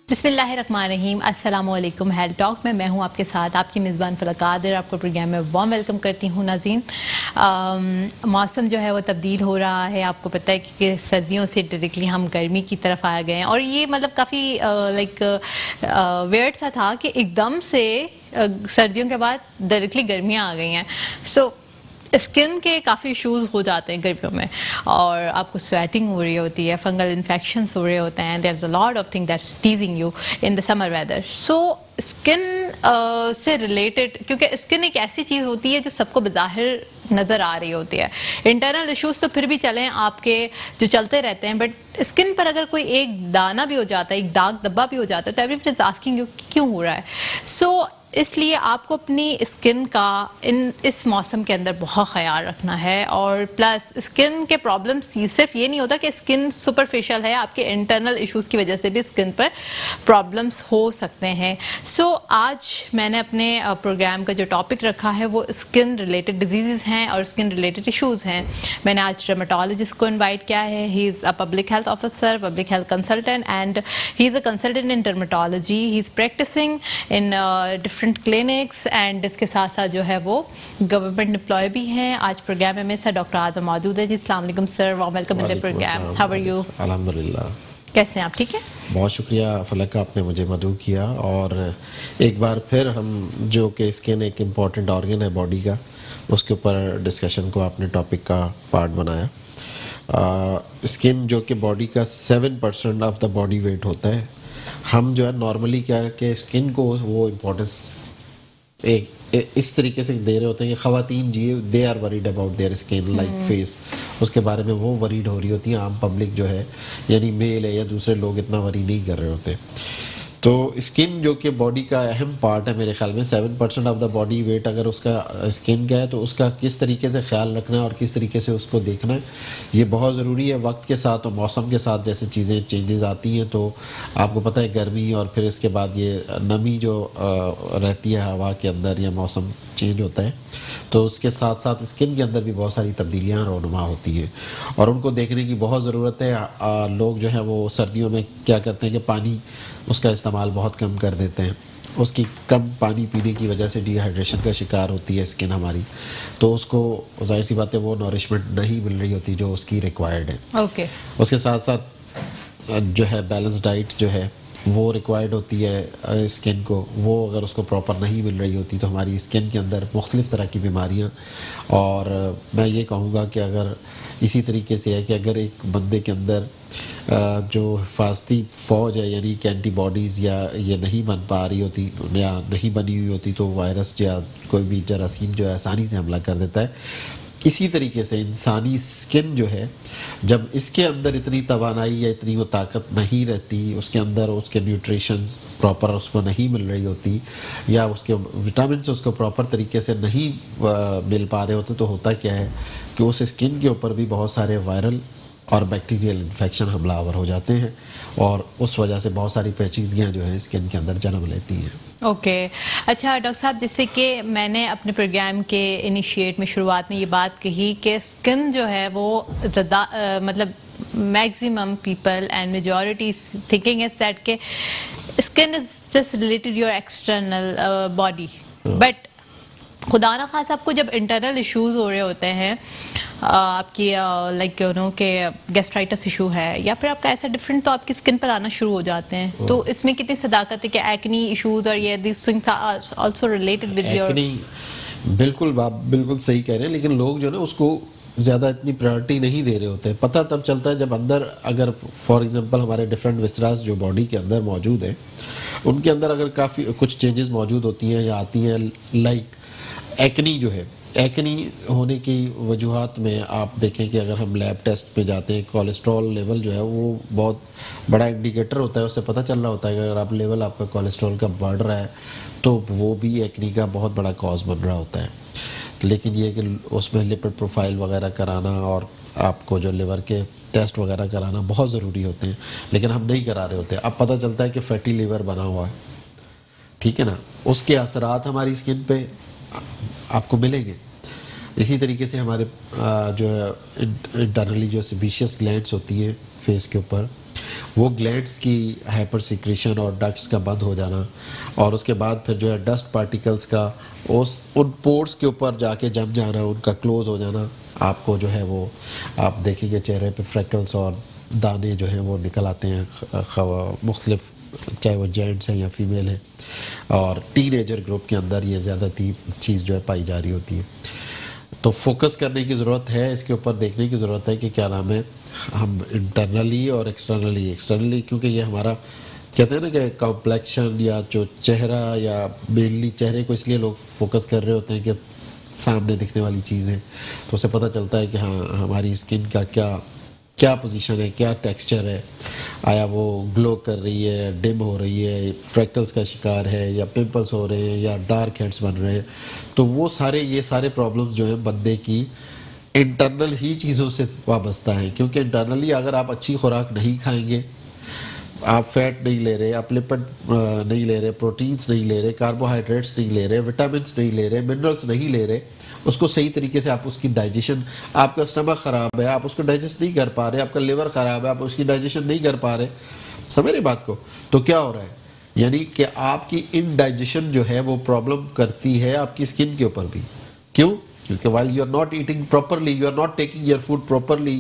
बिस्मिल्लाहिर्रहमानिर्रहीम, अस्सलामुअलैकुम। Health talk में मैं हूं आपके साथ आपकी मेज़बान फ़लक आदिर। आपको प्रोग्राम में वार्म वेलकम करती हूं। नाज़रीन, मौसम जो है वो तब्दील हो रहा है। आपको पता है कि सर्दियों से डायरेक्टली हम गर्मी की तरफ आ गए हैं और ये मतलब काफ़ी वेयर्ड सा था कि एकदम से सर्दियों के बाद डायरेक्टली गर्मियाँ आ गई हैं। सो स्किन के काफ़ी इश्यूज हो जाते हैं गर्मियों में और आपको स्वेटिंग हो रही होती है, फंगल इन्फेक्शंस हो रहे होते हैं। There is a lot of thing that's teasing you in the summer weather. So skin से रिलेटेड, क्योंकि स्किन एक ऐसी चीज़ होती है जो सबको बज़ाहिर नज़र आ रही होती है। इंटरनल इश्यूज तो फिर भी चलें आपके जो चलते रहते हैं, बट स्किन पर अगर कोई एक दाना भी हो जाता है, एक दाग धब्बा भी हो जाता है, तो एवरीबॉडी इज आस्किंग यू क्यों हो रहा है। सो इसलिए आपको अपनी स्किन का इस मौसम के अंदर बहुत ख्याल रखना है। और प्लस स्किन के प्रॉब्लम्स सिर्फ ये नहीं होता कि स्किन सुपरफिशियल है, आपके इंटरनल इश्यूज की वजह से भी स्किन पर प्रॉब्लम्स हो सकते हैं। सो आज मैंने अपने प्रोग्राम का जो टॉपिक रखा है वो स्किन रिलेटेड डिजीज़ हैं और स्किन रिलेटेड इश्यूज हैं। मैंने आज डर्मेटोलॉजिस्ट को इन्वाइट किया है। He is a public health officer, public health consultant and he is a consultant in dermatology. He is practising in different clinics and इसके साथ साथ जो है वो गवर्नमेंट एम्प्लॉय भी हैं। आज प्रोग्राम में सर डॉक्टर आज़म मौजूद है जी। अस्सलाम वालेकुम sir, welcome in the programme. How are you? अल्हम्दुलिल्लाह। कैसे हैं आप? ठीक है, बहुत शुक्रिया फलक, आपने मुझे मदऊ किया और एक बार फिर हम जो कि स्किन एक इम्पॉर्टेंट ऑर्गन है बॉडी का, उसके ऊपर डिस्कशन को आपने टॉपिक का पार्ट बनाया। स्किन जो कि बॉडी का 7% ऑफ द बॉडी वेट होता है। हम जो है नॉर्मली क्या है कि स्किन को वो इम्पोर्टेंस इस तरीके से दे रहे होते हैं कि ख़वातीन जी they are worried about their skin like face, उसके बारे में वो वरीड हो रही होती है। आम पब्लिक जो है यानी मेल है या दूसरे लोग इतना वरी नहीं कर रहे होते। तो स्किन जो कि बॉडी का अहम पार्ट है, मेरे ख्याल में 7% ऑफ द बॉडी वेट अगर उसका स्किन का है तो उसका किस तरीके से ख्याल रखना है और किस तरीके से उसको देखना है, ये बहुत ज़रूरी है। वक्त के साथ और मौसम के साथ जैसे चीज़ें चेंजेस आती हैं, तो आपको पता है गर्मी और फिर इसके बाद ये नमी जो रहती है हवा के अंदर या मौसम चेंज होता है, तो उसके साथ साथ स्किन के अंदर भी बहुत सारी तब्दीलियाँ रोनुमा होती हैं और उनको देखने की बहुत ज़रूरत है। लोग जो है वो सर्दियों में क्या करते हैं कि पानी उसका इस्तेमाल बहुत कम कर देते हैं। उसकी कम पानी पीने की वजह से डिहाइड्रेशन का शिकार होती है स्किन हमारी, तो उसको जाहिर सी बात है वो नॉरिशमेंट नहीं मिल रही होती जो उसकी रिक्वायर्ड है। ओके। उसके साथ साथ जो है बैलेंस डाइट जो है वो रिक्वायर्ड होती है स्किन को, वो अगर उसको प्रॉपर नहीं मिल रही होती तो हमारी स्किन के अंदर मुख्तलिफ़ तरह की बीमारियाँ। और मैं ये कहूँगा कि अगर इसी तरीके से है कि अगर एक बंदे के अंदर जो हिफाजती फ़ौज है यानी कि एंटीबॉडीज़ या ये नहीं बन पा रही होती या नहीं बनी हुई होती, तो वायरस या कोई भी जरासीम जो है आसानी से हमला कर देता है। इसी तरीके से इंसानी स्किन जो है, जब इसके अंदर इतनी तवानाई या इतनी वो ताकत नहीं रहती, उसके अंदर उसके न्यूट्रिशन प्रॉपर उसको नहीं मिल रही होती या उसके विटामिन उसको प्रॉपर तरीके से नहीं मिल पा रहे होते, तो होता क्या है कि उस स्किन के ऊपर भी बहुत सारे वायरल और बैक्टीरियल इन्फेक्शन हमलावर हो जाते हैं और उस वजह से बहुत सारी पेचीदगियाँ जो हैं स्किन के अंदर जन्म लेती हैं। ओके। अच्छा डॉक्टर साहब, जैसे कि मैंने अपने प्रोग्राम के इनिशिएट में शुरुआत में ये बात कही कि स्किन जो है वो ज़्यादा मतलब maximum people and majority thinking is that के skin is just related your external body, but खुदा ना खास आपको जब इंटरनल इश्यूज हो रहे होते हैं, आपकी लाइक यू नो के गैस्ट्राइटिस इशू है या फिर आपका ऐसा डिफरेंट, तो आपकी स्किन पर आना शुरू हो जाते हैं। तो इसमें कितनी सदाकत है कि एक्नी इश्यूज और ये this things are also related with your acne. बिल्कुल, आप बिल्कुल सही कह रहे हैं, लेकिन लोग जो है ना उसको ज़्यादा इतनी प्रायोरिटी नहीं दे रहे होते हैं। पता तब चलता है जब अंदर अगर फॉर एग्जांपल हमारे डिफरेंट विसरास जो बॉडी के अंदर मौजूद हैं, उनके अंदर अगर काफ़ी कुछ चेंजेस मौजूद होती हैं या आती हैं, लाइक एक्नी जो है, एक्नी होने की वजूहात में आप देखें कि अगर हम लैब टेस्ट पे जाते हैं, कोलेस्ट्रॉल लेवल जो है वो बहुत बड़ा इंडिकेटर होता है। उससे पता चल रहा होता है कि अगर आप लेवल आपका कोलेस्ट्रॉल का बढ़ रहा है तो वो भी एक्नी का बहुत बड़ा कॉज बन रहा होता है। लेकिन ये कि उसमें लिपिड प्रोफाइल वगैरह कराना और आपको जो लिवर के टेस्ट वगैरह कराना बहुत ज़रूरी होते हैं, लेकिन हम नहीं करा रहे होते। अब पता चलता है कि फैटी लिवर बना हुआ है, ठीक है ना, उसके असरात हमारी स्किन पे आपको मिलेंगे। इसी तरीके से हमारे जो है इंटरनली जो सेबेशियस ग्लैंड्स होती हैं फेस के ऊपर, वो ग्लैंड्स की हाइपर सिक्रेशन और डक्ट्स का बंद हो जाना, और उसके बाद फिर जो है डस्ट पार्टिकल्स का उन पोर्स के ऊपर जाके जम जाना, उनका क्लोज हो जाना, आपको जो है वो आप देखेंगे चेहरे पे फ्रैकल्स और दाने जो हैं वो निकल आते हैं मुख्तलिफ, चाहे वो जेंट्स हैं या फीमेल हैं, और टीनेजर ग्रुप के अंदर ये ज़्यादा चीज़ जो है पाई जा रही होती है। तो फोकस करने की ज़रूरत है, इसके ऊपर देखने की ज़रूरत है कि क्या नाम है, हम इंटरनली और एक्सटर्नली क्योंकि ये हमारा कहते हैं ना कि कॉम्प्लेक्शन या जो चेहरा, या मेनली चेहरे को इसलिए लोग फोकस कर रहे होते हैं कि सामने दिखने वाली चीज़ है, तो उसे पता चलता है कि हाँ हमारी स्किन का क्या पोजीशन है, क्या टेक्सचर है, आया वो ग्लो कर रही है, डिम हो रही है, फ्रैकल्स का शिकार है, या पिंपल्स हो रहे हैं, या डार्क हेड्स बन रहे हैं। तो वो ये सारे प्रॉब्लम्स जो हैं बंदे की इंटरनल ही चीज़ों से वाबस्ता है, क्योंकि इंटरनली अगर आप अच्छी खुराक नहीं खाएंगे, आप फैट नहीं ले रहे, आप लिपिड नहीं ले रहे, प्रोटीन्स नहीं ले रहे, कार्बोहाइड्रेट्स नहीं ले रहे, विटामिन्स नहीं ले रहे, मिनरल्स नहीं ले रहे, उसको सही तरीके से आप उसकी डाइजेशन, आपका स्टमक ख़राब है, आप उसको डाइजेस्ट नहीं कर पा रहे, आपका लिवर ख़राब है, आप उसकी डाइजेशन नहीं कर पा रहे, समझ रहे बात को, तो क्या हो रहा है, यानी कि आपकी इनडाइजेशन जो है वो प्रॉब्लम करती है आपकी स्किन के ऊपर भी। क्यों? क्योंकि while you are not eating properly, you are not taking your food properly,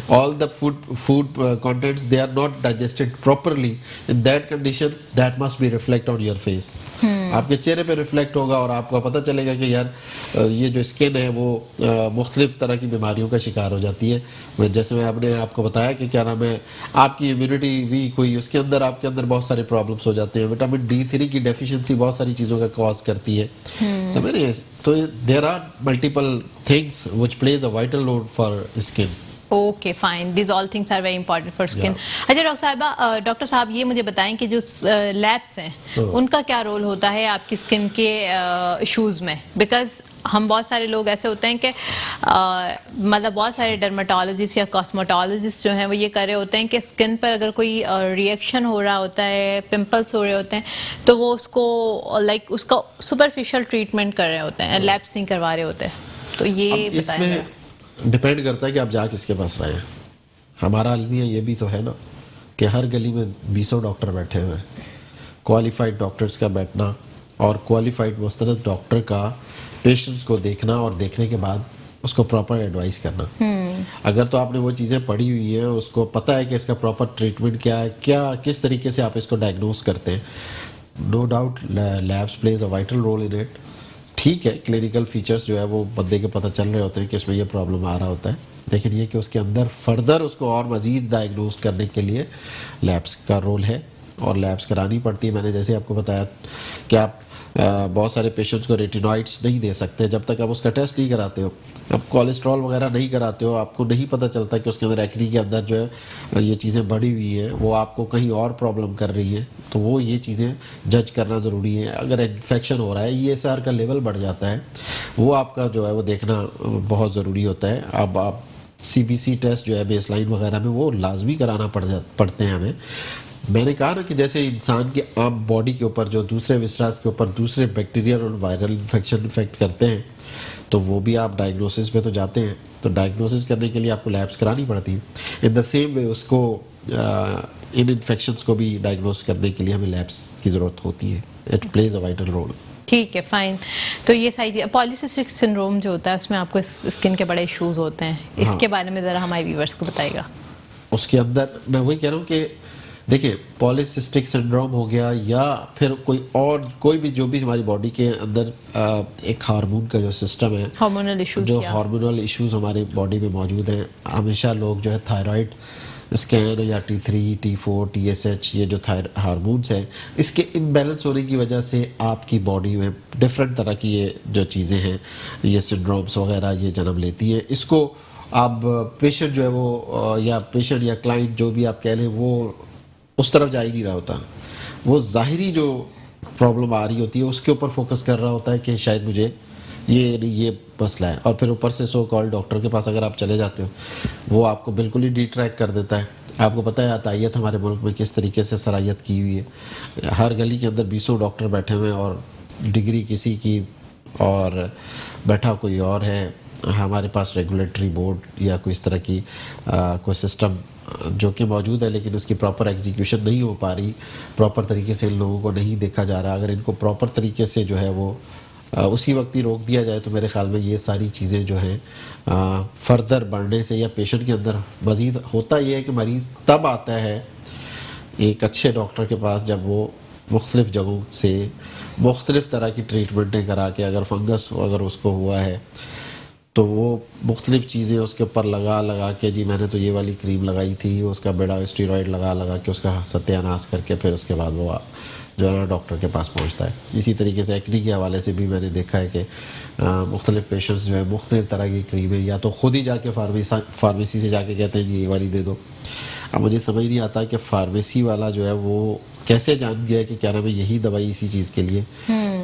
all the food contents, they are not digested properly. In that condition, that must be reflect on your face. आपके चेहरे पे reflect होगा, और आपको पता चलेगा कि यार ये जो स्किन है वो मुख्तलिफ तरह की बीमारियों का शिकार हो जाती है। जैसे मैं आपने आपको बताया कि क्या नाम है, आपकी इम्यूनिटी वीक हुई, उसके अंदर आपके अंदर बहुत सारे प्रॉब्लम्स हो जाते हैं। विटामिन D3 की डेफिशिएंसी बहुत सारी चीज़ों का कॉज करती है, समझ रहे हैं। तो there are multiple things which plays a vital role for skin. Okay fine, this all things are very important for skin. अच्छा डॉक्टर साहब ये मुझे बताएं कि जो लैब्स हैं उनका क्या रोल होता है आपकी स्किन के इश्यूज में? बिकॉज हम बहुत सारे लोग ऐसे होते हैं कि मतलब बहुत सारे डर्माटोलॉजिस्ट या कॉस्मेटोलॉजिस्ट जो हैं वो ये कर रहे होते हैं कि स्किन पर अगर कोई रिएक्शन हो रहा होता है, पिंपल्स हो रहे होते हैं, तो वो उसको उसका सुपरफिशियल ट्रीटमेंट कर रहे होते हैं, लैब्स नहीं करवा रहे होते हैं। तो ये बताएं। डिपेंड करता है कि आप जा किसके पास रहे हैं। हमारा अलमिया ये भी तो है ना कि हर गली में 20 डॉक्टर बैठे हुए हैं। क्वालिफाइड डॉक्टर्स का बैठना और क्वालिफाइड मुस्तनद डॉक्टर का पेशेंट्स को देखना, और देखने के बाद उसको प्रॉपर एडवाइस करना। अगर तो आपने वो चीज़ें पढ़ी हुई है, उसको पता है कि इसका प्रॉपर ट्रीटमेंट क्या है, किस तरीके से आप इसको डायग्नोस करते हैं, no doubt labs plays a vital role in it. ठीक है, क्लिनिकल फीचर्स जो है वो बंदे के पता चल रहे होते हैं कि इसमें ये प्रॉब्लम आ रहा होता है, लेकिन ये कि उसके अंदर फर्दर उसको और मज़ीद डायग्नोस करने के लिए लैब्स का रोल है, और लैब्स करानी पड़ती है। मैंने जैसे आपको बताया कि आप बहुत सारे पेशेंट्स को रेटिनॉइड्स नहीं दे सकते जब तक आप उसका टेस्ट नहीं कराते हो, आप कोलेस्ट्रॉल वगैरह नहीं कराते हो, आपको नहीं पता चलता कि उसके अंदर एक्नी के अंदर जो है ये चीज़ें बढ़ी हुई है, वो आपको कहीं और प्रॉब्लम कर रही है, तो वो ये चीज़ें जज करना ज़रूरी है। अगर इन्फेक्शन हो रहा है, ESR का लेवल बढ़ जाता है, वो आपका जो है वो देखना बहुत ज़रूरी होता है। अब आप CBC टेस्ट जो है बेसलाइन वगैरह में वो लाजमी कराना पड़ते हैं हमें। मैंने कहा ना कि जैसे इंसान के आम बॉडी के ऊपर जो दूसरे विसरास के ऊपर दूसरे बैक्टीरियल और वायरल इन्फेक्शन इफेक्ट करते हैं, तो वो भी आप डायग्नोसिस पे तो जाते हैं, तो डायग्नोसिस करने के लिए आपको लैब्स करानी पड़ती है। इन द सेम वे उसको इन इन्फेक्शंस को भी डायग्नोस करने के लिए हमें लैब्स की ज़रूरत होती है। It plays a vital role. ठीक है, फाइन। तो ये सारी चीज़, पॉलीसिस्टिक सिंड्रोम जो होता है उसमें आपको स्किन के बड़े इश्यूज होते हैं, इसके बारे में ज़रा हमारे व्यूअर्स को बताइएगा। उसके अंदर मैं वही कह रहा हूँ कि देखिए, पॉलीसिस्टिक सिंड्रोम हो गया या फिर कोई भी जो भी हमारी बॉडी के अंदर एक हार्मोन का जो सिस्टम है, हार्मोनल इश्यूज, जो हार्मोनल इश्यूज हमारे बॉडी में मौजूद हैं। हमेशा लोग जो है थायराइड स्कैन या T3, T4, TSH, ये जो हार्मोन्स हैं, इसके इम्बैलेंस होने की वजह से आपकी बॉडी में डिफरेंट तरह की ये जो चीज़ें हैं, ये सिंड्रोम्स वगैरह ये जन्म लेती हैं। इसको आप पेशेंट जो है वो या पेशेंट या क्लाइंट जो भी आप कह लें, वो उस तरफ जा ही नहीं रहा होता। वो ज़ाहिरी जो प्रॉब्लम आ रही होती है उसके ऊपर फोकस कर रहा होता है कि शायद मुझे ये मसला है, और फिर ऊपर से सो कॉल्ड डॉक्टर के पास अगर आप चले जाते हो, वो आपको बिल्कुल ही डिट्रैक्ट कर देता है। आपको पता है अतायत हमारे मुल्क में किस तरीके से सरायत की हुई है। हर गली के अंदर 20 डॉक्टर बैठे हुए हैं, और डिग्री किसी की और बैठा कोई और है, हमारे पास रेगुलेटरी बोर्ड या कोई इस तरह की कोई सिस्टम जो कि मौजूद है, लेकिन उसकी प्रॉपर एग्जीक्यूशन नहीं हो पा रही, प्रॉपर तरीके से इन लोगों को नहीं देखा जा रहा। अगर इनको प्रॉपर तरीके से जो है वो उसी वक्त ही रोक दिया जाए तो मेरे ख्याल में ये सारी चीज़ें जो हैं फर्दर बढ़ने से, या पेशेंट के अंदर मज़ीद होता ये है कि मरीज़ तब आता है एक अच्छे डॉक्टर के पास जब वो मुख्तलिफ़ जगहों से मुख्तलिफ़ तरह की ट्रीटमेंटें करा के, अगर फंगस अगर उसको हुआ है तो वो मुख्तलिफ़ चीज़ें उसके ऊपर लगा के, जी मैंने तो ये वाली क्रीम लगाई थी, उसका बेड़ा स्टीरॉयड लगा के उसका सत्यानाश करके फिर उसके बाद वो जो है ना डॉक्टर के पास पहुंचता है। इसी तरीके से एक्नी के हवाले से भी मैंने देखा है कि मुख्तलिफ़ पेशेंट्स जो है मुख्तलिफ़ तरह की क्रीमें या तो ख़ुद ही जाके फार्मेसी से जाके कहते हैं जी ये वाली दे दो। अब मुझे समझ नहीं आता कि फार्मेसी वाला जो है वो कैसे जान गया कि क्या नाम है यही दवाई इसी चीज़ के लिए,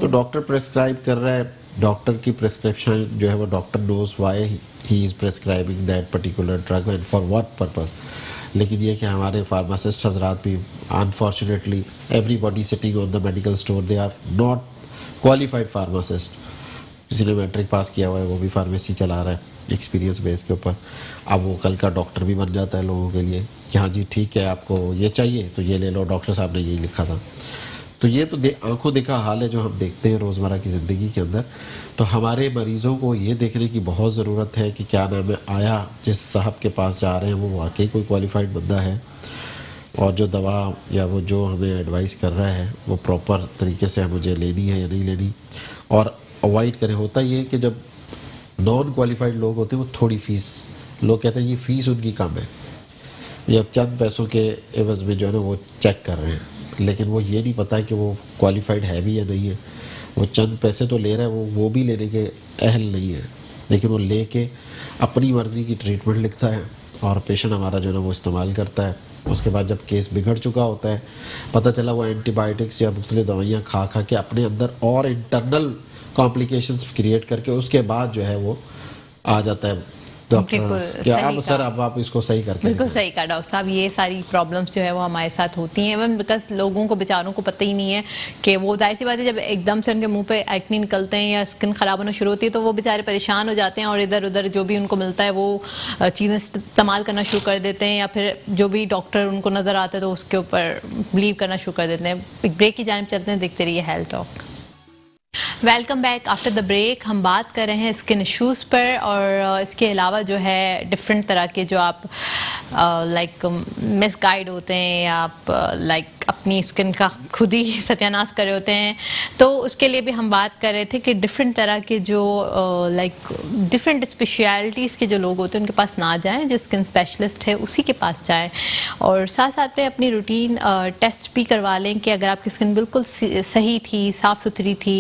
तो डॉक्टर प्रेस्क्राइब कर रहा है, डॉक्टर की प्रेस्क्रिप्शन जो है वो doctor knows why he is prescribing that particular drug and for what purpose. लेकिन ये कि हमारे फार्मासिस्ट हजरात भी unfortunately everybody sitting on the medical store they are not qualified pharmacist. किसी ने मैट्रिक पास किया हुआ है वो भी फार्मेसी चला रहा है एक्सपीरियंस बेस के ऊपर, अब वो कल का डॉक्टर भी बन जाता है लोगों के लिए कि हाँ जी ठीक है आपको ये चाहिए तो ये ले लो, डॉक्टर साहब ने यही लिखा था। तो ये तो आंखों देखा हाल है जो हम देखते हैं रोज़मर्रा की ज़िंदगी के अंदर। तो हमारे मरीज़ों को ये देखने की बहुत ज़रूरत है कि क्या नाम है आया जिस साहब के पास जा रहे हैं वो वाकई कोई क्वालिफाइड बंदा है, और जो दवा या वो जो हमें एडवाइस कर रहा है वो प्रॉपर तरीके से मुझे लेनी है या नहीं लेनी, और अवॉइड करें। होता ये है कि जब नॉन क्वालिफाइड लोग होते हैं वो थोड़ी फ़ीस, लोग कहते हैं ये फ़ीस उनकी कम है, या चंद पैसों के एवज़ में जो है ना वो चेक कर रहे हैं, लेकिन वो ये नहीं पता है कि वो क्वालिफाइड है भी या नहीं है। वो चंद पैसे तो ले रहा है, वो भी लेने के अहल नहीं है, लेकिन वो लेके अपनी मर्ज़ी की ट्रीटमेंट लिखता है और पेशेंट हमारा जो है ना वो इस्तेमाल करता है। उसके बाद जब केस बिगड़ चुका होता है, पता चला वो एंटीबायोटिक्स या मुख्तलिफ दवाइयाँ खा के अपने अंदर और इंटरनल कॉम्प्लिकेशंस क्रिएट करके उसके बाद जो है वो आ जाता है डॉक्टर क्या अब सर अब आप इसको सही करके बिल्कुल सही कहा डॉक्टर साहब। ये सारी प्रॉब्लम्स जो है वो हमारे साथ होती हैं इवन बिकॉज लोगों को बेचारों को पता ही नहीं है कि वो जाहिर सी बात है जब एकदम से उनके मुंह पे एक्नी निकलते हैं या स्किन खराब होना शुरू होती है तो वो बेचारे परेशान हो जाते हैं और इधर उधर जो भी उनको मिलता है वो चीज़ें इस्तेमाल करना शुरू कर देते हैं, या फिर जो भी डॉक्टर उनको नज़र आता है तो उसके ऊपर बिलीव करना शुरू कर देते हैं। एक ब्रेक की जानिब चलते हैं, देखते रहिए health talk. Welcome back after the break. हम बात कर रहे हैं स्किन इश्यूज़ पर, और इसके अलावा जो है डिफरेंट तरह के जो आप लाइक मिसगाइड होते हैं या आप लाइक अपनी स्किन का खुद ही सत्यानाश कर रहे होते हैं, तो उसके लिए भी हम बात कर रहे थे कि डिफरेंट तरह के जो लाइक डिफरेंट स्पेशलिटीज़ के जो लोग होते हैं उनके पास ना जाएं, जो स्किन स्पेशलिस्ट है उसी के पास जाएं, और साथ साथ में अपनी रूटीन टेस्ट भी करवा लें कि अगर आपकी स्किन बिल्कुल सही थी, साफ़ सुथरी थी,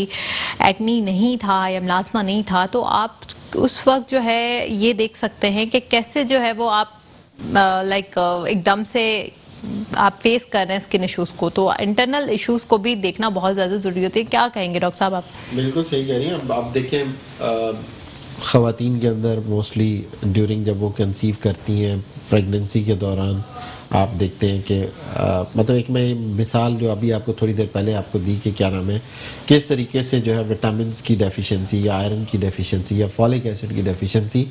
एक्नी नहीं था या मिलाज़मा नहीं था, तो आप उस वक्त जो है ये देख सकते हैं कि कैसे जो है वो आप लाइक एकदम से आप फेस कर रहे हैं स्किन इश्यूज़ को, तो इंटरनल इश्यूज़ को भी देखना बहुत ज़्यादा ज़रूरी होती है। क्या कहेंगे डॉक्टर साहब आप? बिल्कुल सही कह रही हैं। अब आप देखें ख़वातीन के अंदर मोस्टली ड्यूरिंग जब वो कंसीव करती हैं प्रेगनेंसी के दौरान आप देखते हैं कि मतलब एक मैं मिसाल जो अभी आपको थोड़ी देर पहले आपको दी कि क्या नाम है किस तरीके से जो है विटामिन्स की डेफिशिएंसी या आयरन की डेफिशिएंसी या फॉलिक एसिड की डेफिशिएंसी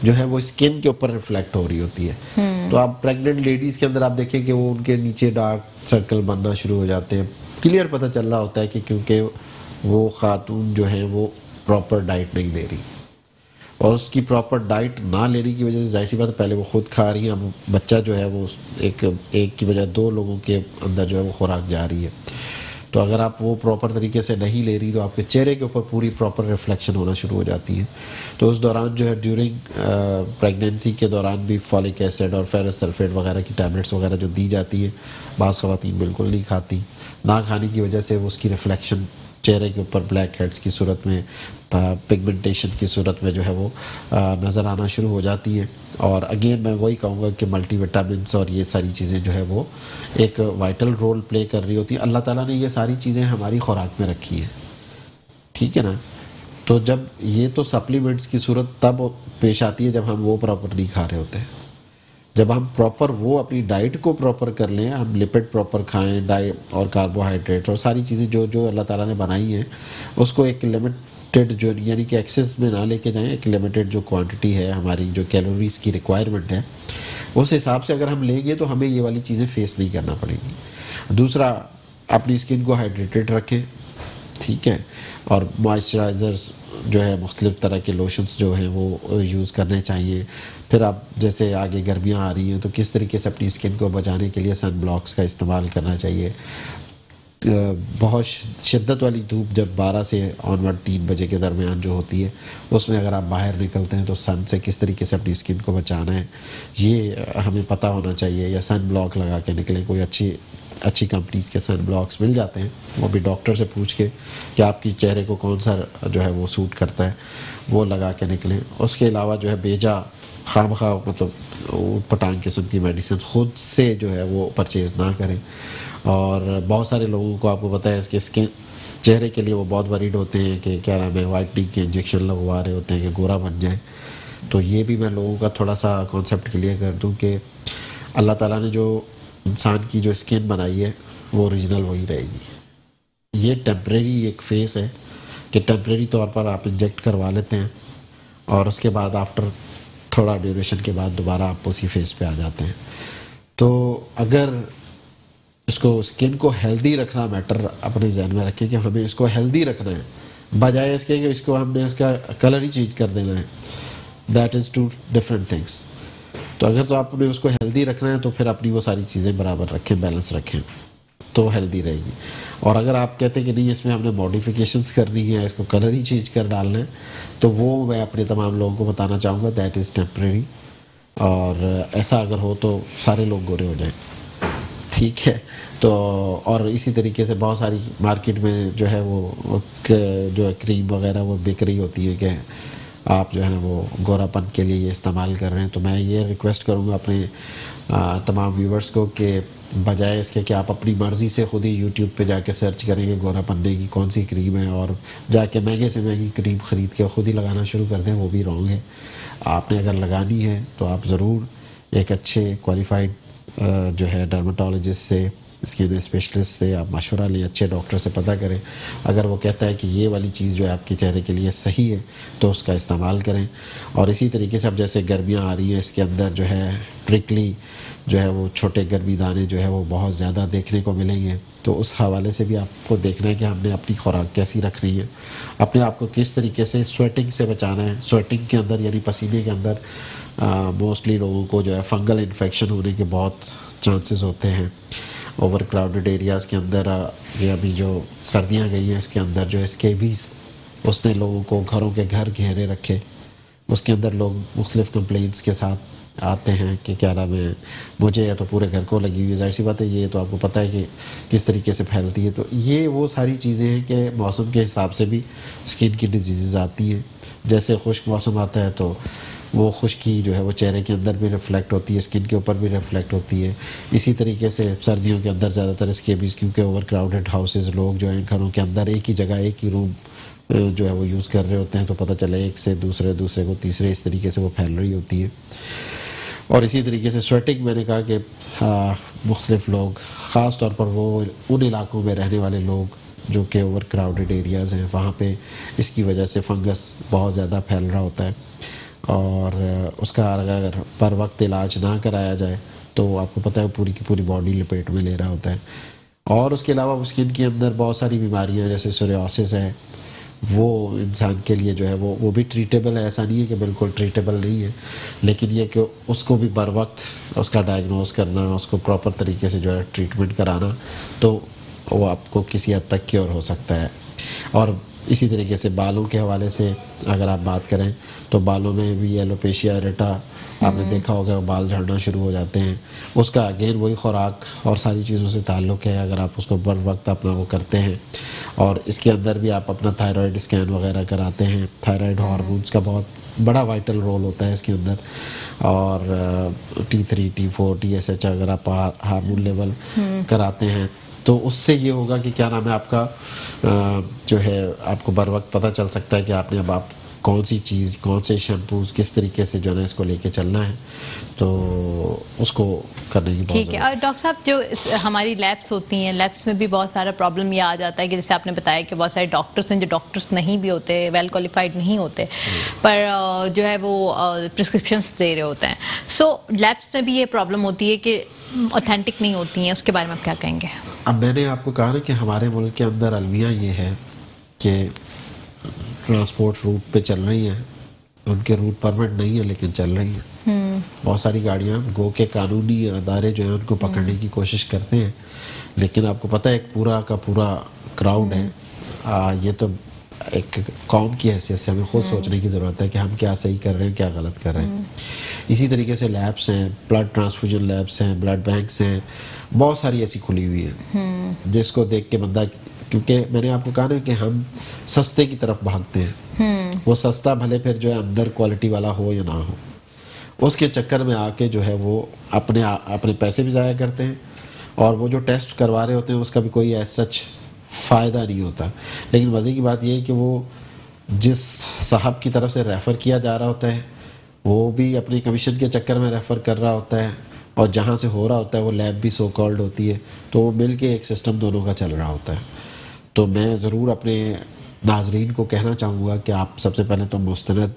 जो है वो स्किन के ऊपर रिफ्लेक्ट हो रही होती है। तो आप प्रेग्नेंट लेडीज़ के अंदर आप देखें कि वो उनके नीचे डार्क सर्कल बनना शुरू हो जाते हैं। क्लियर पता चल रहा होता है कि क्योंकि वो खातून जो है वो प्रॉपर डाइट नहीं ले रही, और उसकी प्रॉपर डाइट ना लेने की वजह से जाहिर सी बात है पहले वो खुद खा रही है, अब बच्चा जो है वो एक की बजाय दो लोगों के अंदर जो है वो खुराक जा रही है। तो अगर आप वो प्रॉपर तरीके से नहीं ले रही तो आपके चेहरे के ऊपर पूरी प्रॉपर रिफ्लेक्शन होना शुरू हो जाती है। तो उस दौरान जो है ड्यूरिंग प्रेगनेंसी के दौरान भी फॉलिक एसिड और फेरस सल्फेट वगैरह की टैबलेट्स वगैरह जो दी जाती है, बाज़ ख़वातीन बिल्कुल नहीं खाती, ना खाने की वजह से वो उसकी रिफ्लेक्शन चेहरे के ऊपर ब्लैक हेड्स की सूरत में, पिगमेंटेशन की सूरत में जो है वो नज़र आना शुरू हो जाती है। और अगेन मैं वही कहूँगा कि मल्टीविटामिन्स और ये सारी चीज़ें जो है वो एक वाइटल रोल प्ले कर रही होती है। अल्लाह ताला ने ये सारी चीज़ें हमारी खुराक में रखी है, ठीक है ना। तो जब ये तो सप्लीमेंट्स की सूरत तब पेश आती है जब हम वो प्रॉपर नहीं खा रहे होते हैं। जब हम प्रॉपर वो अपनी डाइट को प्रॉपर कर लें, हम लिपिड प्रॉपर खाएं, डाइट और कार्बोहाइड्रेट और सारी चीज़ें जो जो अल्लाह ताला ने बनाई हैं उसको एक लिमिट लिमिटेड जो यानी कि एक्सेस में ना लेके जाएं, एक लिमिटेड जो क्वांटिटी है हमारी जो कैलोरीज की रिक्वायरमेंट है उस हिसाब से अगर हम लेंगे तो हमें ये वाली चीज़ें फेस नहीं करना पड़ेगी। दूसरा, अपनी स्किन को हाइड्रेटेड रखें, ठीक है, और मॉइस्चराइज़र्स जो है मुख्तलिफ़ तरह के लोशंस जो हैं वो यूज़ करने चाहिए। फिर आप जैसे आगे गर्मियाँ आ रही हैं तो किस तरीके से अपनी स्किन को बचाने के लिए सन ब्लॉक्स का इस्तेमाल करना चाहिए। बहुत शिद्दत वाली धूप जब 12 से ऑनवर्ड 3 बजे के दरमियान जो होती है उसमें अगर आप बाहर निकलते हैं तो सन से किस तरीके से अपनी स्किन को बचाना है ये हमें पता होना चाहिए। या सन ब्लॉक लगा के निकले, कोई अच्छी कंपनीज़ के सन ब्लॉक्स मिल जाते हैं, वो भी डॉक्टर से पूछ के कि आपकी चेहरे को कौन सा जो है वो सूट करता है वो लगा के निकलें। उसके अलावा जो है बेजा खामखा मतलब पटांग किस्म की मेडिसिन ख़ुद से जो है वो परचेज़ ना करें। और बहुत सारे लोगों को आपको पता है इसके स्किन चेहरे के लिए वो बहुत वरीड होते हैं कि क्या नाम है वाइटनिंग के इंजेक्शन लगवा रहे होते हैं कि गोरा बन जाए। तो ये भी मैं लोगों का थोड़ा सा कॉन्सेप्ट क्लियर कर दूं कि अल्लाह ताला ने जो इंसान की जो स्किन बनाई है वो ओरिजिनल वही रहेगी। ये टेम्परेरी एक फेस है कि टेम्परेरी तौर पर आप इंजेक्ट करवा लेते हैं और उसके बाद आफ्टर थोड़ा ड्यूरेशन के बाद दोबारा आप उसी फेस पे आ जाते हैं। तो अगर इसको स्किन को हेल्दी रखना मैटर अपने जहन में रखें कि हमें इसको हेल्दी रखना है, बजाय इसके कि इसको हमने इसका कलर ही चेंज कर देना है। That is two different things. तो अगर तो आपने उसको हेल्दी रखना है तो फिर अपनी वो सारी चीज़ें बराबर रखें, बैलेंस रखें, तो हेल्दी रहेगी। और अगर आप कहते हैं कि नहीं इसमें हमने मॉडिफिकेशंस करनी है, इसको कलर ही चेंज कर डालना है, तो वो मैं अपने तमाम लोगों को बताना चाहूँगा दैट इज़ टेम्परेरी। और ऐसा अगर हो तो सारे लोग गोरे हो जाएं, ठीक है। तो और इसी तरीके से बहुत सारी मार्केट में जो है वो जो है क्रीम वगैरह वो बिक रही होती है कि आप जो है ना वो गोरापन के लिए ये इस्तेमाल कर रहे हैं। तो मैं ये रिक्वेस्ट करूँगा अपने तमाम व्यूवर्स को कि बजाय इसके कि आप अपनी मर्ज़ी से ख़ुद ही यूट्यूब पे जाके सर्च करेंगे गोरा पन्ने की कौन सी क्रीम है और जाके महंगे से महंगी क्रीम ख़रीद के ख़ुद ही लगाना शुरू कर दें, वो भी रॉन्ग है। आपने अगर लगानी है तो आप ज़रूर एक अच्छे क्वालिफाइड जो है डर्माटोलॉजिस्ट से, स्किन स्पेशलिस्ट से आप मशवरा लें, अच्छे डॉक्टर से पता करें। अगर वो कहता है कि ये वाली चीज़ जो है आपके चेहरे के लिए सही है तो उसका इस्तेमाल करें। और इसी तरीके से अब जैसे गर्मियाँ आ रही हैं इसके अंदर जो है प्रिकली जो है वो छोटे गर्मी दाने जो है वो बहुत ज़्यादा देखने को मिलेंगे। तो उस हवाले से भी आपको देखना है कि हमने अपनी खुराक कैसी रखनी है, अपने आप को किस तरीके से स्वेटिंग से बचाना है। स्वेटिंग के अंदर यानी पसीने के अंदर मोस्टली लोगों को जो है फंगल इन्फेक्शन होने के बहुत चांसेस होते हैं। ओवर क्राउडेड एरियाज़ के अंदर ये अभी जो सर्दियाँ गई हैं इसके अंदर जो स्केबीज़ उसने लोगों को घरों के घर घेरे रखे। उसके अंदर लोग मुख्तलिफ़ कंप्लेंट्स के साथ आते हैं कि क्या नाम है मुझे या तो पूरे घर को लगी हुई है। जाहिर सी बात है ये तो आपको पता है कि किस तरीके से फैलती है। तो ये वो सारी चीज़ें हैं कि मौसम के हिसाब से भी स्किन की डिजीज़ आती हैं। जैसे खुश्क मौसम आता है तो वो खुश्की जो है वो चेहरे के अंदर भी रिफ्लेक्ट होती है, स्किन के ऊपर भी रिफ्लेक्ट होती है। इसी तरीके से सर्दियों के अंदर ज़्यादातर स्केबीज़ क्योंकि ओवर क्राउडेड हाउसेज़ लोग जो हैं घरों के अंदर एक ही जगह एक ही रूम जो है वो यूज़ कर रहे होते हैं, तो पता चला एक से दूसरे को तीसरे, इस तरीके से वो फैल रही होती है। और इसी तरीके से स्वेटिंग मैंने कहा कि मुख्तलिफ़ लोग ख़ास तौर पर वो उन इलाकों में रहने वाले लोग जो कि ओवर क्राउडेड एरियाज़ हैं वहाँ पे इसकी वजह से फंगस बहुत ज़्यादा फैल रहा होता है। और उसका अगर पर वक्त इलाज ना कराया जाए तो आपको पता है पूरी की पूरी बॉडी लपेट में ले रहा होता है। और उसके अलावा स्किन के अंदर बहुत सारी बीमारियां जैसे सोरियासिस है, वो इंसान के लिए जो है वो भी ट्रीटेबल है। ऐसा नहीं है कि बिल्कुल ट्रीटेबल नहीं है, लेकिन ये कि उसको भी बर वक्त उसका डायग्नोस करना, उसको प्रॉपर तरीके से जो है ट्रीटमेंट कराना, तो वो आपको किसी हद तक क्योर हो सकता है। और इसी तरीके से बालों के हवाले से अगर आप बात करें तो बालों में भी एलोपेशिया एरेटा आपने देखा होगा, बाल झड़ना शुरू हो जाते हैं। उसका अगेन वही खुराक और सारी चीज़ों से ताल्लुक़ है। अगर आप उसको बर वक्त अपना वो करते हैं और इसके अंदर भी आप अपना थायराइड स्कैन वगैरह कराते हैं, थायराइड हार्मोन्स का बहुत बड़ा वाइटल रोल होता है इसके अंदर। और T3 T4 TSH अगर आप हार्मोन लेवल कराते हैं तो उससे ये होगा कि क्या नाम है आपका जो है आपको बर वक्त पता चल सकता है कि आपने अब आप कौन सी चीज़, कौन से शैम्पूज, किस तरीके से जो है ना इसको लेके चलना है, तो उसको करने की बहुत ठीक है। और डॉक्टर साहब, जो हमारी लैब्स होती हैं, लैब्स में भी बहुत सारा प्रॉब्लम ये आ जाता है कि जैसे आपने बताया कि बहुत सारे डॉक्टर्स हैं जो डॉक्टर्स नहीं भी होते, वेल क्वालिफाइड नहीं होते, पर जो है वो प्रिस्क्रिप्शंस दे रहे होते हैं। सो लैब्स में भी ये प्रॉब्लम होती है कि ऑथेंटिक नहीं होती हैं, उसके बारे में आप क्या कहेंगे? अब मैंने आपको कहा ना कि हमारे मुल्क के अंदर अलमिया ये है कि ट्रांसपोर्ट रूट पे चल रही हैं, उनके रूट परमिट नहीं है लेकिन चल रही हैं। बहुत सारी गाड़ियां गो के कानूनी अदारे जो है उनको पकड़ने की कोशिश करते हैं, लेकिन आपको पता है एक पूरा का पूरा क्राउड है। ये तो एक कौम की हैसियत से हमें खुद सोचने की ज़रूरत है कि हम क्या सही कर रहे हैं, क्या गलत कर रहे हैं। इसी तरीके से लैब्स हैं, ब्लड ट्रांसफ्यूजन लैब्स हैं, ब्लड बैंक्स हैं, बहुत सारी ऐसी खुली हुई हैं जिसको देख के बंदा, क्योंकि मैंने आपको कहा ना कि हम सस्ते की तरफ भागते हैं। वो सस्ता भले फिर जो है अंदर क्वालिटी वाला हो या ना हो, उसके चक्कर में आके जो है वो अपने पैसे भी ज़ाया करते हैं, और वो जो टेस्ट करवा रहे होते हैं उसका भी कोई ऐसा सच फ़ायदा नहीं होता। लेकिन मज़े की बात यह है कि वो जिस साहब की तरफ से रेफ़र किया जा रहा होता है वो भी अपनी कमीशन के चक्कर में रेफ़र कर रहा होता है, और जहाँ से हो रहा होता है वो लैब भी सो कॉल्ड होती है, तो वो मिल के एक सिस्टम दोनों का चल रहा होता है। तो मैं ज़रूर अपने नाजरीन को कहना चाहूँगा कि आप सबसे पहले तो मुस्तनद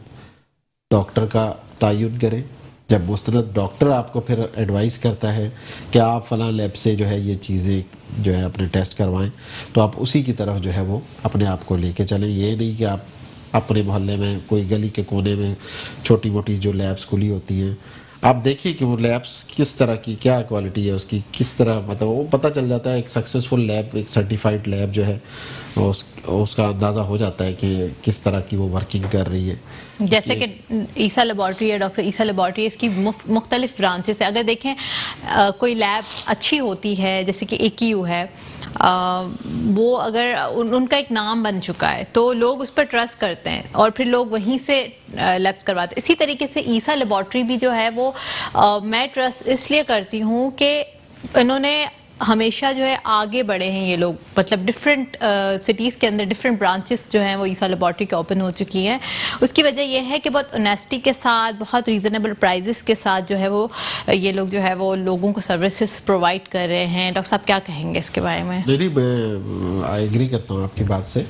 डॉक्टर का तयन करें। जब मुस्तनद डॉक्टर आपको फिर एडवाइस करता है कि आप फ़लाँ लैब से जो है ये चीज़ें जो है अपने टेस्ट करवाएं, तो आप उसी की तरफ जो है वो अपने आप को लेके चलें। ये नहीं कि आप अपने मोहल्ले में कोई गली के कोने में छोटी मोटी जो लैब्स खुली होती हैं, आप देखिए कि वो लैब्स किस तरह की, क्या क्वालिटी है उसकी, किस तरह, मतलब वो पता चल जाता है। एक सक्सेसफुल लैब, एक सर्टिफाइड लैब जो है उसका अंदाज़ा हो जाता है कि किस तरह की वो वर्किंग कर रही है। जैसे कि ईसा लेबॉर्ट्री है, डॉक्टर ईसा लेबॉर्ट्री, इसकी मुख्तलिफ ब्रांचेस है। अगर देखें कोई लैब अच्छी होती है जैसे कि AQU है, वो अगर उनका एक नाम बन चुका है तो लोग उस पर ट्रस्ट करते हैं और फिर लोग वहीं से लैब्स करवाते हैं। इसी तरीके से ईसा लेबॉर्ट्री भी जो है वो मैं ट्रस्ट इसलिए करती हूँ कि इन्होंने हमेशा जो है आगे बढ़े हैं ये लोग, मतलब डिफरेंट सिटीज़ के अंदर डिफरेंट ब्रांचेस जो हैं वो ईसा लेबॉर्ट्री के ओपन हो चुकी हैं। उसकी वजह यह है कि बहुत ऑनेस्टी के साथ, बहुत रीज़नेबल प्राइजेस के साथ जो है वो ये लोग जो है वो लोगों को सर्विसेज प्रोवाइड कर रहे हैं। डॉक्टर साहब क्या कहेंगे इसके बारे में? नहीं, मैं आई एग्री करता हूँ आपकी बात से।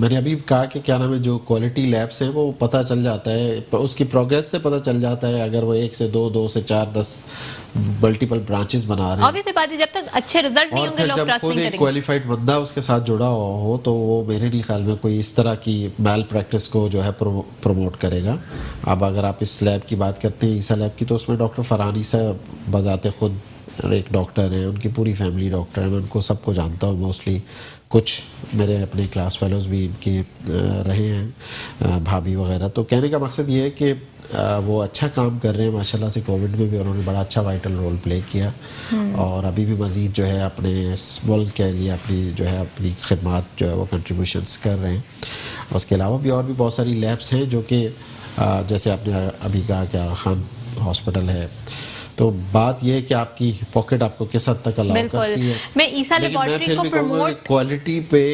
मैंने अभी कहा कि क्या नाम है, जो क्वालिटी लैब्स हैं वो पता चल जाता है, उसकी प्रोग्रेस से पता चल जाता है। अगर वो 1 से 2, 2 से 4, 10 मल्टीपल ब्रांचेस बना रहे हैं, ऑब्वियसली बात है, जब तक अच्छे रिजल्ट नहीं होंगे लोग ट्रस्ट नहीं करेंगे। जब क्वालिफाइड बंदा उसके साथ जुड़ा हो तो वो मेरे नहीं ख्याल में कोई इस तरह की मैल प्रैक्टिस को जो है प्रमोट करेगा। अब अगर आप इस लैब की बात करते हैं, ईसा लैब की, तो उसमें डॉक्टर फरहानी साहब बजाते खुद एक डॉक्टर हैं, उनकी पूरी फैमिली डॉक्टर है, मैं उनको सबको जानता हूँ मोस्टली। कुछ मेरे अपने क्लास फेलोज़ भी इनके रहे हैं, भाभी वगैरह। तो कहने का मकसद ये है कि वो अच्छा काम कर रहे हैं माशाल्लाह से। कोविड में भी उन्होंने बड़ा अच्छा वाइटल रोल प्ले किया, और अभी भी मज़ीद जो है अपने मुल्क के लिए अपनी खिदमत जो है वो कंट्रीब्यूशंस कर रहे हैं। उसके अलावा भी और भी बहुत सारी लैब्स हैं जो कि जैसे आपने अभी कहा कि आगा खान हॉस्पिटल है। तो बात यह है कि आपकी पॉकेट आपको किस हद तक अलाउ करती है। मैं ईसा लेबॉर्ट्री को प्रमोट, क्वालिटी पे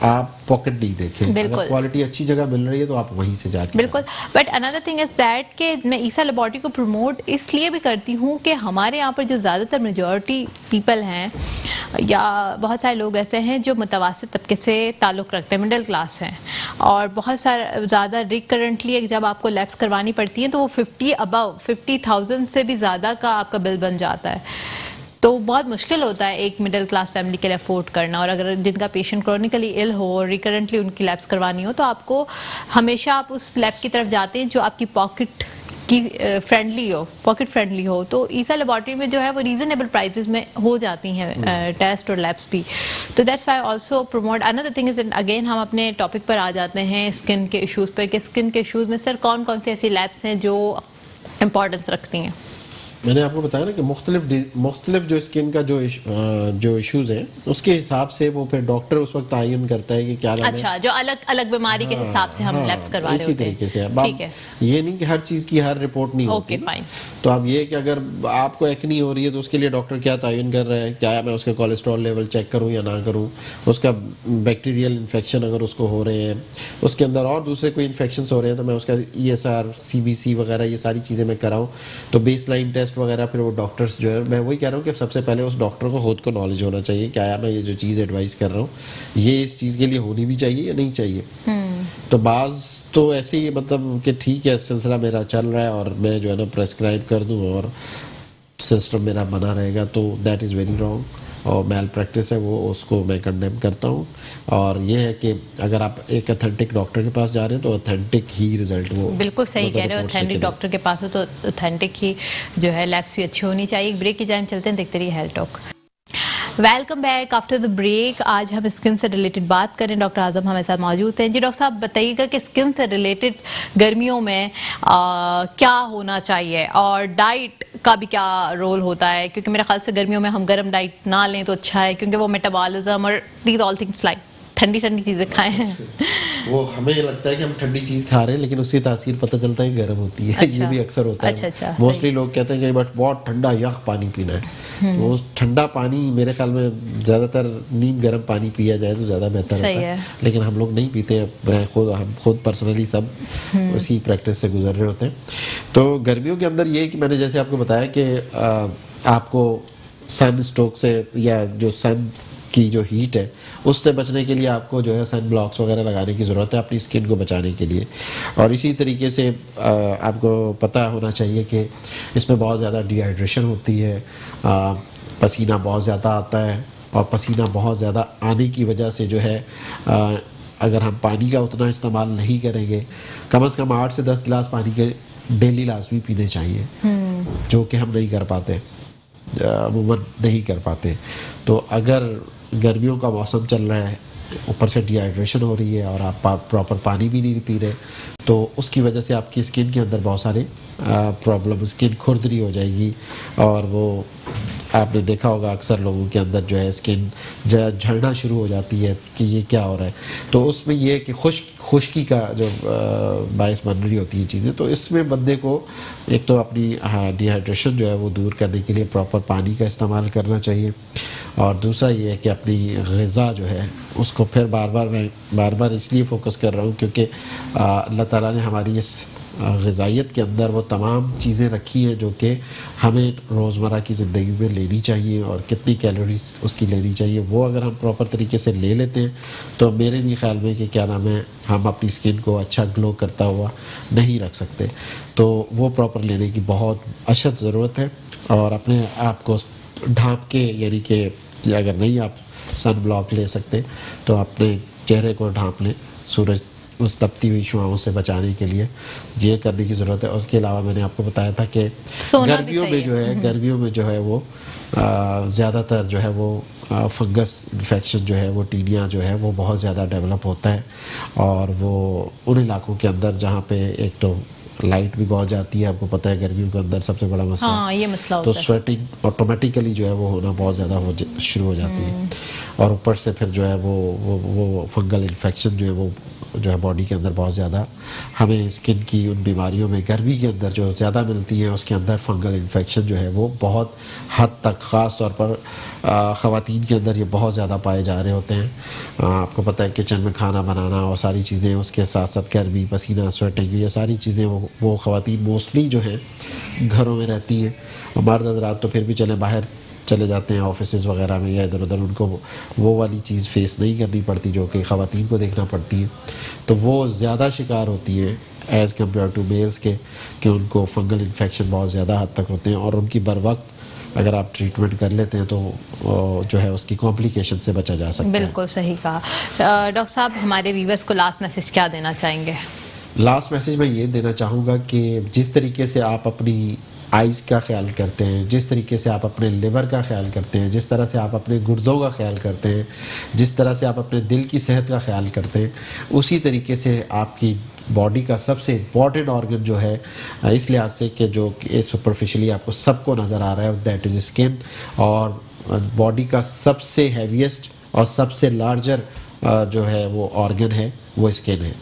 आप पॉकेट नहीं देखें। अगर क्वालिटी अच्छी जगह मिल रही है तो आप वहीं से जाके, बिल्कुल। But another thing is that कि मैं ईसा लेबॉर्ट्री को प्रमोट इसलिए भी करती हूँ कि हमारे यहाँ पर जो ज़्यादातर मेजॉरिटी पीपल हैं या बहुत सारे लोग ऐसे हैं जो मुतवस्सित तबके से ताल्लुक़ रखते हैं, मिडिल क्लास हैं, और बहुत सारे ज़्यादा रिकरेंटली जब आपको लैब्स करवानी पड़ती हैं तो वो 50,000 से भी ज़्यादा का आपका बिल बन जाता है। तो बहुत मुश्किल होता है एक मिडिल क्लास फैमिली के लिए अफोर्ड करना। और अगर जिनका पेशेंट क्रॉनिकली इल हो और रिकरेंटली उनकी लैब्स करवानी हो तो आपको हमेशा आप उस लैब की तरफ जाते हैं जो आपकी पॉकेट की पॉकेट फ्रेंडली हो। तो ईसा लेबॉर्ट्री में जो है वो रीजनेबल प्राइसेस में हो जाती हैं टेस्ट और लैब्स भी। तो that's why also promote. Another thing is again हम अपने टॉपिक पर आ जाते हैं स्किन के इशूज़ पर, कि स्किन के इशूज़ में सर कौन कौन से ऐसी लैब्स हैं जो इम्पोर्टेंस रखती हैं? मैंने आपको बताया ना कि मुख्तलिफ जो स्किन का जो इश्यूज हैं उसके हिसाब से वो फिर डॉक्टर उस वक्त तयन करता है कि क्या नाम अच्छा, जो अलग अलग बीमारी के हिसाब से हम लैब्स करवा रहे होते हैं। इसी तरीके से ठीक है, ये नहीं कि हर चीज़ की हर रिपोर्ट नहीं होती। Okay fine. तो अब ये कि अगर आपको एक्नी हो रही है तो उसके लिए डॉक्टर क्या तयन कर रहा है, क्या मैं उसके कोलेस्ट्रॉल लेवल चेक करूँ या ना करूँ, उसका बैक्टीरियल इन्फेक्शन अगर उसको हो रहे हैं, उसके अंदर और दूसरे कोई इन्फेक्शन हो रहे हैं तो मैं उसका ESR CBC वगैरह ये सारी चीज़ें मैं कराऊँ। तो बेस लाइन टेस्ट वगैरह फिर वो डॉक्टर्स जो है, मैं वही कह रहा हूँ कि सबसे पहले उस डॉक्टर को खुद को नॉलेज होना चाहिए क्या मैं ये जो चीज़ एडवाइस कर रहा हूँ ये इस चीज़ के लिए होनी भी चाहिए या नहीं चाहिए। तो बाज़ तो ऐसे ही मतलब कि ठीक है सिलसिला मेरा चल रहा है और मैं जो है ना प्रेस्क्राइब कर दूँ और सिस्टम मेरा बना रहेगा, तो दैट इज़ वेरी रॉन्ग और मैल प्रैक्टिस है वो, उसको मैं कंडेम करता हूँ। और ये है कि अगर आप एक ऑथेंटिक डॉक्टर के पास जा रहे हैं तो ऑथेंटिक ही रिजल्ट वो बिल्कुल सही कह रहे हो। ऑथेंटिक डॉक्टर के पास हो तो ऑथेंटिक ही जो है लैब्स भी अच्छी होनी चाहिए। ब्रेक की जाए चलते हैं, देखते रहिए health talk. Welcome back after the break. आज हम स्किन से रिलेटेड बात करें, डॉक्टर आजम हमारे साथ मौजूद हैं। जी डॉक्टर साहब बताइएगा कि स्किन से रिलेटेड गर्मियों में क्या होना चाहिए और डाइट का भी क्या रोल होता है, क्योंकि मेरे ख्याल से गर्मियों में हम गर्म डाइट ना लें तो अच्छा है, क्योंकि वो मेटाबॉलिज्म और दीज ऑल थिंग्स लाइक ठंडी ठंडी चीजें खाएं हैं। वो हमें लगता है कि हम ठंडी चीज खा रहे हैं लेकिन उसकी तासीर पता चलता है गर्म होती है। अच्छा, ये भी अक्सर होता है। अच्छा, मोस्टली लोग कहते हैं कि बट बहुत ठंडा यख पानी पीना है। तो ठंडा पानी मेरे ख्याल में ज्यादातर नीम गर्म पानी पिया जाए तो ज्यादा बेहतर रहता है, लेकिन हम लोग नहीं पीते। हम खुद पर्सनली सब उसी प्रैक्टिस से गुजर रहे होते हैं। तो गर्मियों के अंदर ये कि मैंने जैसे आपको बताया कि आपको सन स्ट्रोक से या जो सन की जो हीट है उससे बचने के लिए आपको जो है सन ब्लॉक्स वगैरह लगाने की ज़रूरत है अपनी स्किन को बचाने के लिए। और इसी तरीके से आपको पता होना चाहिए कि इसमें बहुत ज़्यादा डिहाइड्रेशन होती है, पसीना बहुत ज़्यादा आता है और पसीना बहुत ज़्यादा आने की वजह से जो है अगर हम पानी का उतना इस्तेमाल नहीं करेंगे, कम से कम 8 से 10 गिलास पानी के डेली लाजमी पीने चाहिए, जो कि हम नहीं कर पाते, अमूमन नहीं कर पाते। तो अगर गर्मियों का मौसम चल रहा है, ऊपर से डिहाइड्रेशन हो रही है और आप प्रॉपर पानी भी नहीं पी रहे, तो उसकी वजह से आपकी स्किन के अंदर बहुत सारे प्रॉब्लम, स्किन खुरदरी हो जाएगी। और वो आपने देखा होगा अक्सर लोगों के अंदर जो है स्किन झड़ना शुरू हो जाती है कि ये क्या हो रहा है। तो उसमें ये है कि खुश्की का जो बायस बन रही होती है चीज़ें, तो इसमें बंदे को एक तो अपनी डिहाइड्रेशन जो है वो दूर करने के लिए प्रॉपर पानी का इस्तेमाल करना चाहिए। और दूसरा ये है कि अपनी ग़िज़ा जो है उसको फिर मैं बार बार इसलिए फ़ोकस कर रहा हूँ क्योंकि अल्लाह ताला ने हमारी इस ग़िज़ाइयत के अंदर वो तमाम चीज़ें रखी हैं जो कि हमें रोज़मर्रा की ज़िंदगी में लेनी चाहिए और कितनी कैलोरीज उसकी लेनी चाहिए, वो अगर हम प्रॉपर तरीके से ले लेते हैं तो मेरे नहीं ख्याल में कि क्या नाम है हम अपनी स्किन को अच्छा ग्लो करता हुआ नहीं रख सकते। तो वो प्रॉपर लेने की बहुत अशद ज़रूरत है। और अपने आप को ढाँप के, यानी कि अगर नहीं आप सन ब्लॉक ले सकते तो अपने चेहरे को ढाँप लें सूरज उस तपती हुई शुआओं से बचाने के लिए, ये करने की ज़रूरत है। उसके अलावा मैंने आपको बताया था कि गर्मियों में जो है वो ज़्यादातर जो है वो फंगस इन्फेक्शन जो है वो टीनिया जो है वो बहुत ज़्यादा डेवलप होता है। और वो उन इलाकों के अंदर जहाँ पे एक तो लाइट भी बहुत जाती है, आपको पता है गर्मियों के अंदर सबसे बड़ा मसला, हाँ, ये मसला होता तो स्वेटिंग ऑटोमेटिकली जो है वो होना बहुत ज़्यादा शुरू हो जाती है। और ऊपर से फिर जो है वो फंगल इन्फेक्शन जो है वो जो है बॉडी के अंदर बहुत ज़्यादा, हमें स्किन की उन बीमारियों में गर्मी के अंदर जो ज़्यादा मिलती है उसके अंदर फंगल इन्फेक्शन जो है वो बहुत हद तक, ख़ास तौर पर ख़वातीन के अंदर ये बहुत ज़्यादा पाए जा रहे होते हैं। आपको पता है किचन में खाना बनाना और सारी चीज़ें, उसके साथ साथ गर्मी, पसीना, स्वेटिंग, ये सारी चीज़ें वो ख़वातीन मोस्टली जो है घरों में रहती हैं। और मर्द हज़रात तो फिर भी चले बाहर चले जाते हैं ऑफिसेज़ वगैरह में या इधर उधर, उनको वो वाली चीज़ फेस नहीं करनी पड़ती जो कि ख़वातीन को देखना पड़ती है। तो वो ज़्यादा शिकार होती है एज़ कम्पेयर टू मेल्स के, कि उनको फंगल इन्फेक्शन बहुत ज़्यादा हद तक होते हैं। और उनकी बर वक्त अगर आप ट्रीटमेंट कर लेते हैं तो जो है उसकी कॉम्प्लिकेशन से बचा जा सकता है। बिल्कुल सही कहा। डॉक्टर साहब, हमारे व्यूवर्स को लास्ट मैसेज क्या देना चाहेंगे? लास्ट मैसेज मैं ये देना चाहूँगा कि जिस तरीके से आप अपनी आइज़ का ख्याल करते हैं, जिस तरीके से आप अपने लिवर का ख्याल करते हैं, जिस तरह से आप अपने गुर्दों का ख्याल करते हैं, जिस तरह से आप अपने दिल की सेहत का ख्याल करते हैं, उसी तरीके से आपकी बॉडी का सबसे इम्पॉर्टेंट ऑर्गन जो है, इस लिहाज से कि जो सुपरफिशली आपको सबको नज़र आ रहा है, दैट इज़ स्किन। और बॉडी का सबसे हैवीएस्ट और सबसे लार्जर जो है वो ऑर्गन है वो स्किन है।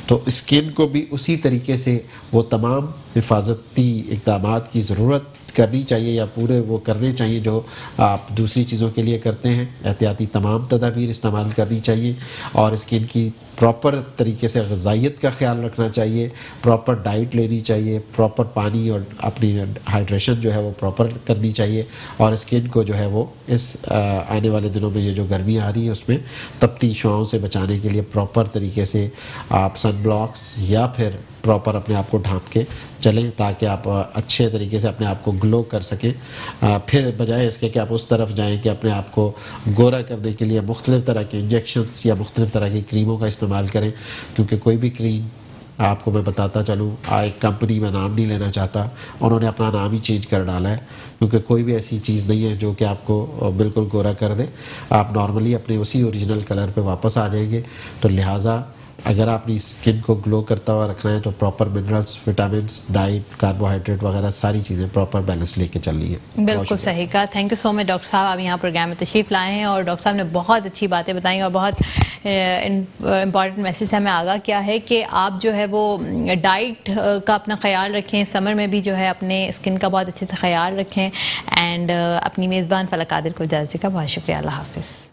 तो स्किन को भी उसी तरीके से वो तमाम हिफाजती इक़दाम की ज़रूरत करनी चाहिए या पूरे वो करने चाहिए जो आप दूसरी चीज़ों के लिए करते हैं। एहतियाती तमाम तदाबीर इस्तेमाल करनी चाहिए और स्किन की प्रॉपर तरीके से ग़िज़ाइयत का ख्याल रखना चाहिए, प्रॉपर डाइट लेनी चाहिए, प्रॉपर पानी और अपनी हाइड्रेशन जो है वो प्रॉपर करनी चाहिए। और स्किन को जो है वो इस आने वाले दिनों में ये जो गर्मी आ रही है उसमें तपती शुआओं से बचाने के लिए प्रॉपर तरीके से आप सन ब्लॉक्स या फिर प्रॉपर अपने आप को ढांप के चलें, ताकि आप अच्छे तरीके से अपने आप को ग्लो कर सकें। फिर बजाय इसके कि आप उस तरफ जाएं कि अपने आप को गोरा करने के लिए मुख्तलिफ़ तरह के इंजेक्शंस या मुख्तलिफ़ तरह की क्रीमों का इस्तेमाल करें, क्योंकि कोई भी क्रीम आपको मैं बताता चलूँ, एक कंपनी में नाम नहीं लेना चाहता, उन्होंने अपना नाम ही चेंज कर डाला है, क्योंकि कोई भी ऐसी चीज़ नहीं है जो कि आपको बिल्कुल गोरा कर दे। आप नॉर्मली अपने उसी ओरिजिनल कलर पे वापस आ जाएंगे। तो लिहाजा अगर आप अपनी स्किन को ग्लो करता हुआ रखना है तो proper minerals, vitamins, diet, carbohydrate वगैरह सारी चीज़ें प्रॉपर बैलेंस लेके चलनी है। बिल्कुल सही कहा। Thank you so much doctor साहब, आप यहाँ प्रोग्राम में तशरीफ़ लाए हैं और डॉक्टर साहब ने बहुत अच्छी बातें बताई और बहुत इम्पॉर्टेंट मैसेज हमें आगाह किया है कि आप जो है वो डाइट का अपना ख्याल रखें, समर में भी जो है अपने स्किन का बहुत अच्छे से ख्याल रखें। एंड अपनी मेज़बान फलक कादिर को इजाज़त का बहुत शुक्रिया। अल्लाह हाफ़िज़।